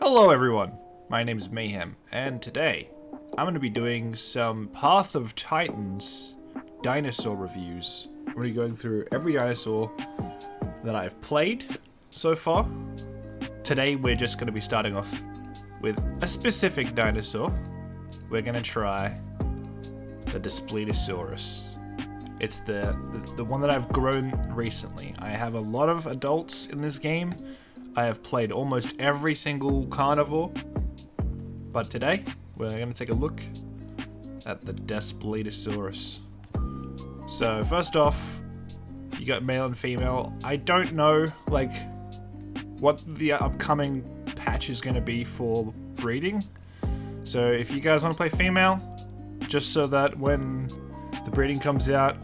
Hello everyone, my name is Mayhem, and today I'm going to be doing some Path of Titans dinosaur reviews. I'm going to be going through every dinosaur that I've played so far. Today we're just going to be starting off with a specific dinosaur. We're going to try the Daspletosaurus. It's the one that I've grown recently. I have a lot of adults in this game. I have played almost every single carnivore, but today we're going to take a look at the Daspletosaurus. So first off, you got male and female. I don't know what the upcoming patch is going to be for breeding. So if you guys want to play female, just so that when the breeding comes out,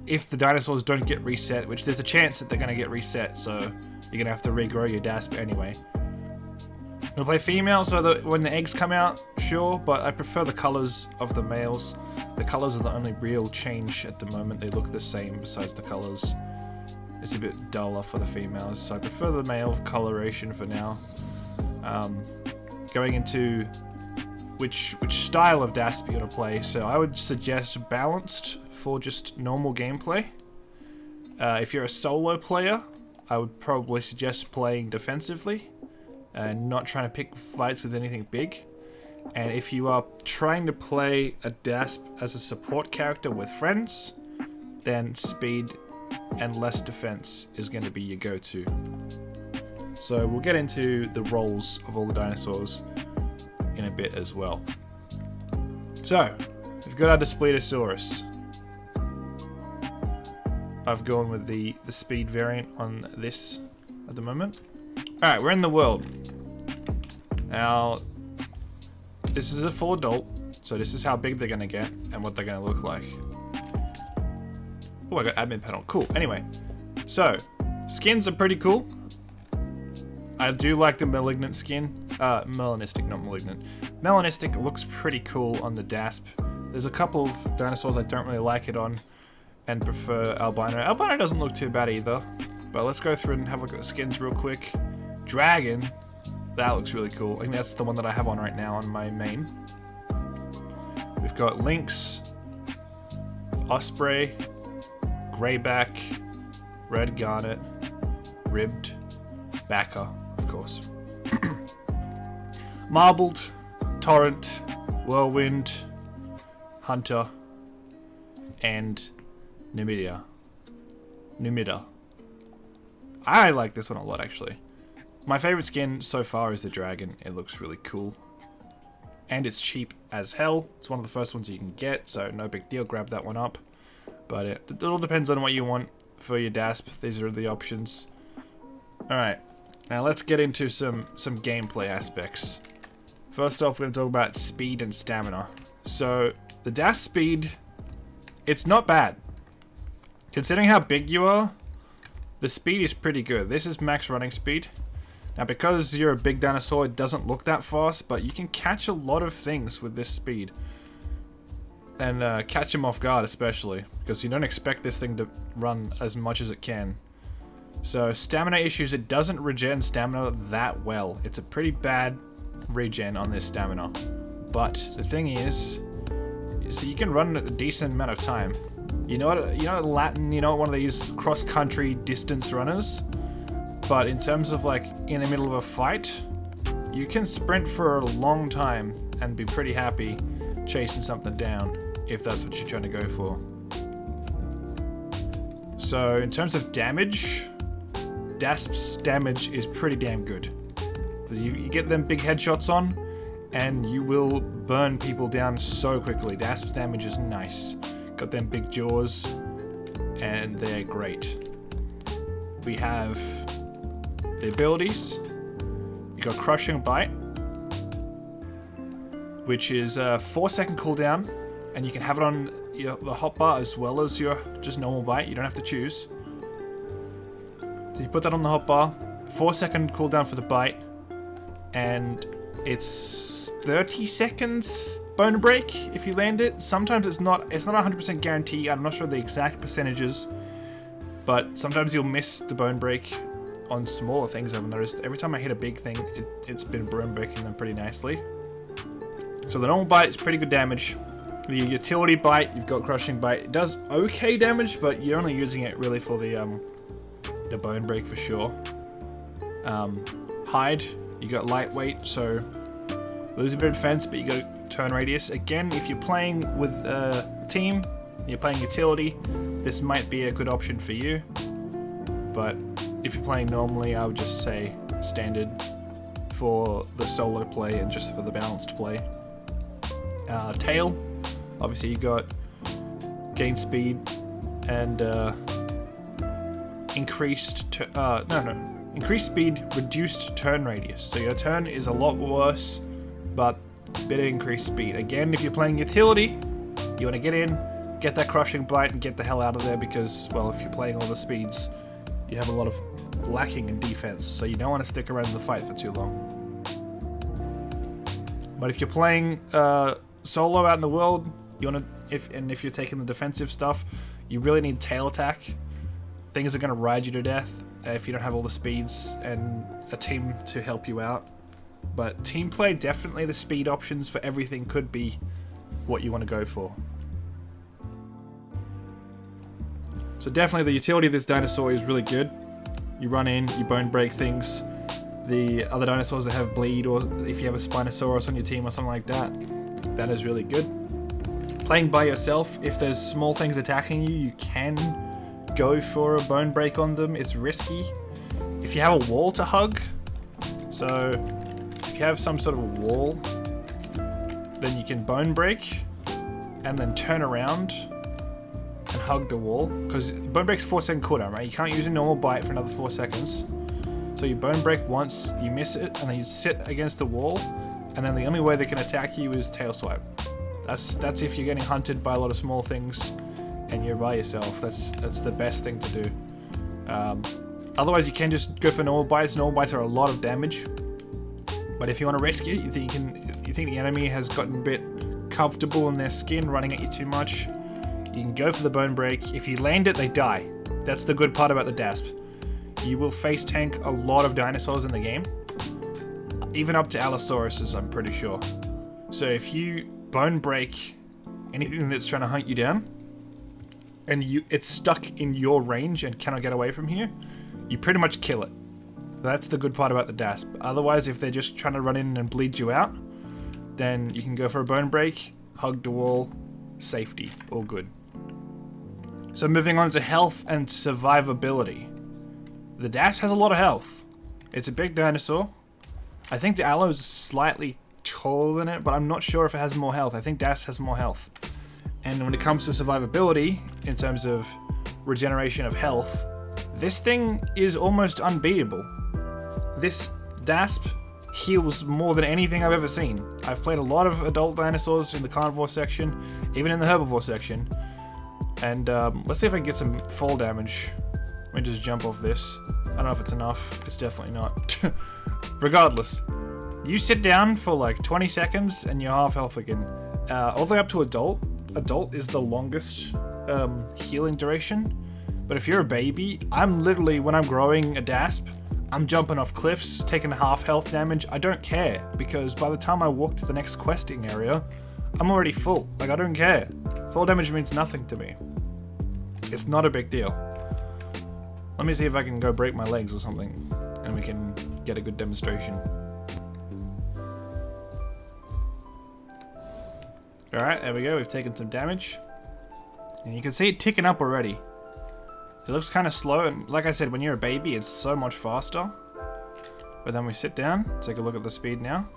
if the dinosaurs don't get reset, which there's a chance that they're going to get reset, so you're going to have to regrow your Dasp anyway. I'm going to play female so that when the eggs come out, sure, but I prefer the colors of the males. The colors are the only real change at the moment. They look the same besides the colors. It's a bit duller for the females, so I prefer the male coloration for now. Going into which style of Dasp you're going to play, so I would suggest balanced for just normal gameplay. If you're a solo player, I would probably suggest playing defensively and not trying to pick fights with anything big. And if you are trying to play a Dasp as a support character with friends, then speed and less defense is going to be your go-to. So we'll get into the roles of all the dinosaurs in a bit as well. So, we've got our Daspletosaurus. I've gone with the speed variant on this at the moment. Alright, we're in the world. Now, this is a full adult, so this is how big they're going to get and what they're going to look like. Oh, I got admin panel. Cool. Anyway, so, skins are pretty cool. I do like the malignant skin. Melanistic, not malignant. Melanistic looks pretty cool on the Dasp. There's a couple of dinosaurs I don't really like it on and prefer albino. Albino doesn't look too bad either. But let's go through and have a look at the skins real quick. Dragon. That looks really cool. I think that's the one that I have on right now on my main. We've got Lynx, Osprey, Greyback, Red Garnet, Ribbed, Backer, of course. Marbled, Torrent, Whirlwind, Hunter, and Numida. I like this one a lot, actually. My favorite skin so far is the Dragon. It looks really cool. And it's cheap as hell. It's one of the first ones you can get, so no big deal. Grab that one up. But it all depends on what you want for your Dasp. These are the options. Alright. Now let's get into some gameplay aspects. First off, we're going to talk about speed and stamina. So, the Dasp speed, it's not bad. Considering how big you are, the speed is pretty good. This is max running speed. Now, because you're a big dinosaur, it doesn't look that fast, but you can catch a lot of things with this speed. And catch them off guard, especially, because you don't expect this thing to run as much as it can. So, stamina issues, it doesn't regen stamina that well. It's a pretty bad regen on this stamina. But the thing is, so you can run a decent amount of time. You know Latin, one of these cross-country distance runners. But in terms of in the middle of a fight, you can sprint for a long time and be pretty happy chasing something down if that's what you're trying to go for. So in terms of damage, Dasp's damage is pretty damn good. You get them big headshots on, and you will burn people down so quickly. Dasp's damage is nice. Got them big jaws, and they're great. We have the abilities. You got Crushing Bite, which is a 4-second cooldown, and you can have it on the hotbar as well as your just normal bite. You don't have to choose. So you put that on the hotbar, 4-second cooldown for the bite, and it's 30 seconds bone break if you land it. Sometimes it's not 100% guarantee. I'm not sure the exact percentages, but sometimes you'll miss the bone break on smaller things I've noticed. Every time I hit a big thing, it's been bone breaking them pretty nicely. So the normal bite is pretty good damage. The utility bite, you've got crushing bite. It does okay damage, but you're only using it really for the bone break for sure. Hide, you got lightweight, so lose a bit of defense, but you got turn radius. Again, if you're playing with a team, you're playing utility, this might be a good option for you. But if you're playing normally, I would just say standard for the solo play and just for the balanced play. Tail, obviously you got gain speed and increased speed, reduced turn radius. So your turn is a lot worse, but better increased speed. Again, if you're playing utility, you want to get in, get that crushing bite, and get the hell out of there because, well, if you're playing all the speeds, you have a lot of lacking in defense, so you don't want to stick around in the fight for too long. But if you're playing solo out in the world, you want to, if you're taking the defensive stuff, you really need tail attack. Things are going to ride you to death if you don't have all the speeds and a team to help you out. But team play, definitely the speed options for everything could be what you want to go for. So definitely the utility of this dinosaur is really good. You run in, you bone break things. The other dinosaurs that have bleed, or if you have a Spinosaurus on your team or something like that, that is really good. Playing by yourself, if there's small things attacking you, you can go for a bone break on them. It's risky. If you have a wall to hug, so if you have some sort of a wall, then you can bone break and then turn around and hug the wall, because bone break's 4-second cooldown, right? You can't use a normal bite for another 4 seconds. So you bone break once, you miss it, and then you sit against the wall, and then the only way they can attack you is tail swipe. That's if you're getting hunted by a lot of small things and you're by yourself. That's the best thing to do. Otherwise, you can just go for normal bites. Normal bites are a lot of damage, but if you want to rescue, you think the enemy has gotten a bit comfortable in their skin, running at you too much, you can go for the bone break. If you land it, they die. That's the good part about the Dasp. You will face tank a lot of dinosaurs in the game, even up to Allosauruses, I'm pretty sure. So if you bone break anything that's trying to hunt you down, and it's stuck in your range and cannot get away from here, you pretty much kill it. That's the good part about the Dasp. Otherwise, if they're just trying to run in and bleed you out, then you can go for a bone break, hug the wall, safety, all good. So moving on to health and survivability. The Dasp has a lot of health. It's a big dinosaur. I think the Allo is slightly taller than it, but I'm not sure if it has more health. I think Dasp has more health. And when it comes to survivability, in terms of regeneration of health, this thing is almost unbeatable. This Dasp heals more than anything I've ever seen. I've played a lot of adult dinosaurs in the carnivore section, even in the herbivore section. And let's see if I can get some fall damage. Let me just jump off this. I don't know if it's enough. It's definitely not. Regardless, you sit down for like 20 seconds and you're half health again. All the way up to adult. Adult is the longest healing duration. But if you're a baby, I'm literally, when I'm growing a Dasp, I'm jumping off cliffs, taking half health damage. I don't care, because by the time I walk to the next questing area, I'm already full. Like, I don't care. Fall damage means nothing to me. It's not a big deal. Let me see if I can go break my legs or something, and we can get a good demonstration. Alright, there we go. We've taken some damage. And you can see it ticking up already. It looks kind of slow, and like I said, when you're a baby, it's so much faster. But then we sit down, take a look at the speed now.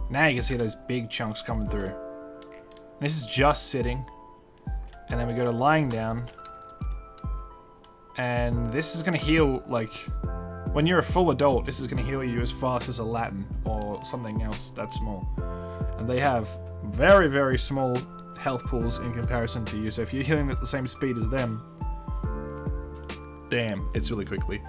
Now you can see those big chunks coming through. And this is just sitting. And then we go to lying down. And this is going to heal, like, when you're a full adult, this is going to heal you as fast as a Latin or something else that small. And they have very, very small health pools in comparison to you. So if you're healing at the same speed as them, damn, it's really quickly.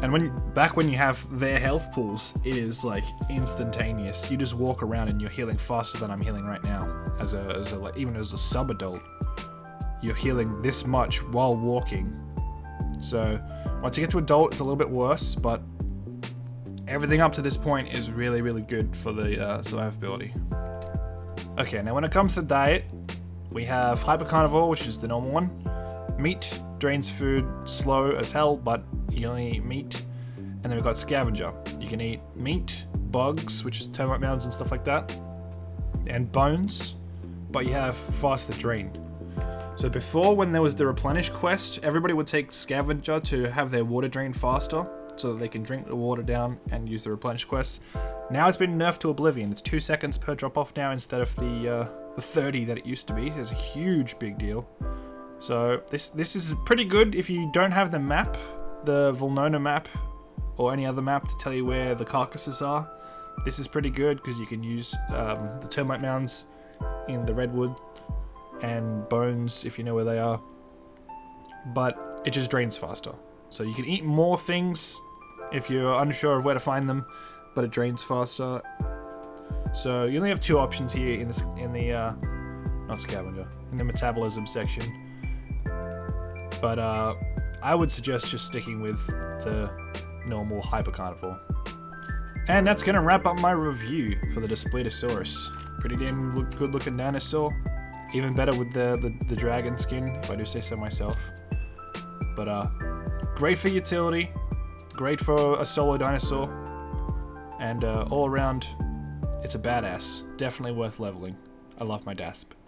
And when you have their health pools, it is like instantaneous. You just walk around and you're healing faster than I'm healing right now. Even as a sub-adult, you're healing this much while walking. So once you get to adult, it's a little bit worse, but everything up to this point is really, really good for the survivability. Okay, now when it comes to diet, we have hypercarnivore, which is the normal one. Meat drains food slow as hell, but you only eat meat. And then we've got scavenger. You can eat meat, bugs, which is termite mounds and stuff like that, and bones, but you have faster drain. So before, when there was the replenish quest, everybody would take scavenger to have their water drain faster, so that they can drink the water down and use the replenish quest. Now it's been nerfed to oblivion. It's 2 seconds per drop off now instead of the 30 that it used to be. It's a huge big deal. So this is pretty good if you don't have the map, the Volnona map, or any other map to tell you where the carcasses are. This is pretty good because you can use the termite mounds in the redwood and bones if you know where they are. But it just drains faster. So you can eat more things if you're unsure of where to find them, but it drains faster. So you only have 2 options here in the not scavenger, in the metabolism section. But I would suggest just sticking with the normal hypercarnivore. And that's gonna wrap up my review for the Daspletosaurus. Pretty damn good looking dinosaur. Even better with the dragon skin, if I do say so myself. But great for utility, great for a solo dinosaur, and all around, it's a badass. Definitely worth leveling. I love my Dasp.